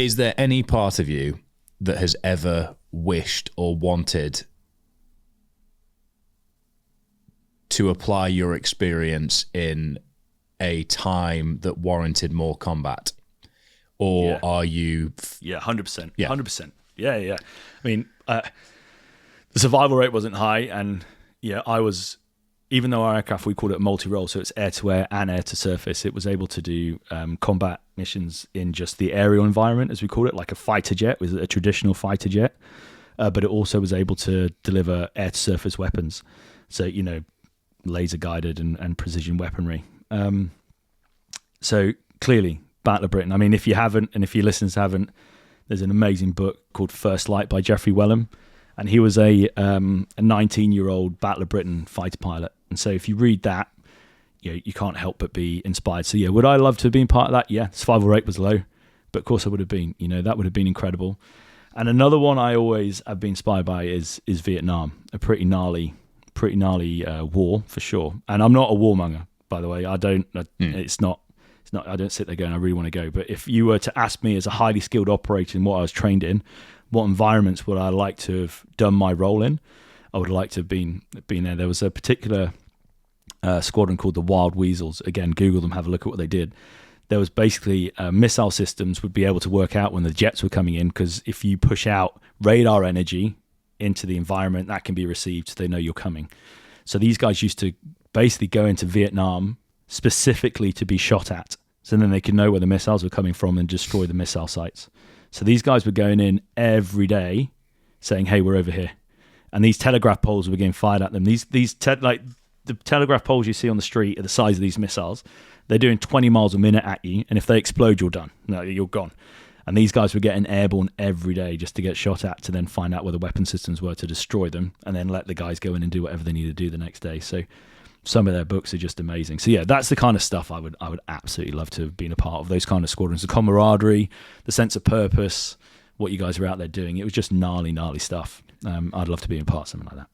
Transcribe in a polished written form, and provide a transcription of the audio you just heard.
Is there any part of you that has ever wished or wanted to apply your experience in a time that warranted more combat? Or are you... Yeah, 100%. Yeah. 100%. Yeah. I mean, the survival rate wasn't high, and I was... Even though our aircraft, we called it multi-role, so it's air-to-air and air-to-surface, it was able to do combat missions in just the aerial environment, as we call it, like a fighter jet, was a traditional fighter jet. But it also was able to deliver air-to-surface weapons. So, laser-guided and precision weaponry. So, clearly, Battle of Britain. I mean, if you haven't, and if your listeners haven't, there's an amazing book called First Light by Geoffrey Wellham. And he was a 19-year-old Battle of Britain fighter pilot. And so if you read that, you can't help but be inspired. So would I love to have been part of that? Yeah, survival rate was low, but of course I would have been. That would have been incredible. And another one I always have been inspired by is Vietnam, a pretty gnarly war for sure. And I'm not a warmonger, by the way. I don't sit there going, I really want to go. But if you were to ask me as a highly skilled operator in what I was trained in, what environments would I like to have done my role in? I would like to have been there. There was a particular squadron called the Wild Weasels. Again, Google them, have a look at what they did. There was basically missile systems would be able to work out when the jets were coming in, because if you push out radar energy into the environment, that can be received, so they know you're coming. So these guys used to basically go into Vietnam specifically to be shot at, so then they could know where the missiles were coming from and destroy the missile sites. So these guys were going in every day saying, hey, we're over here. And these telegraph poles were getting fired at them. Like the telegraph poles you see on the street are the size of these missiles. They're doing 20 miles a minute at you, and if they explode, you're done. No, you're gone. And these guys were getting airborne every day just to get shot at, to then find out where the weapon systems were to destroy them, and then let the guys go in and do whatever they need to do the next day. So some of their books are just amazing. So that's the kind of stuff I would absolutely love to have been a part of, those kind of squadrons. The camaraderie, the sense of purpose, what you guys were out there doing. It was just gnarly stuff. I'd love to be a part of something like that.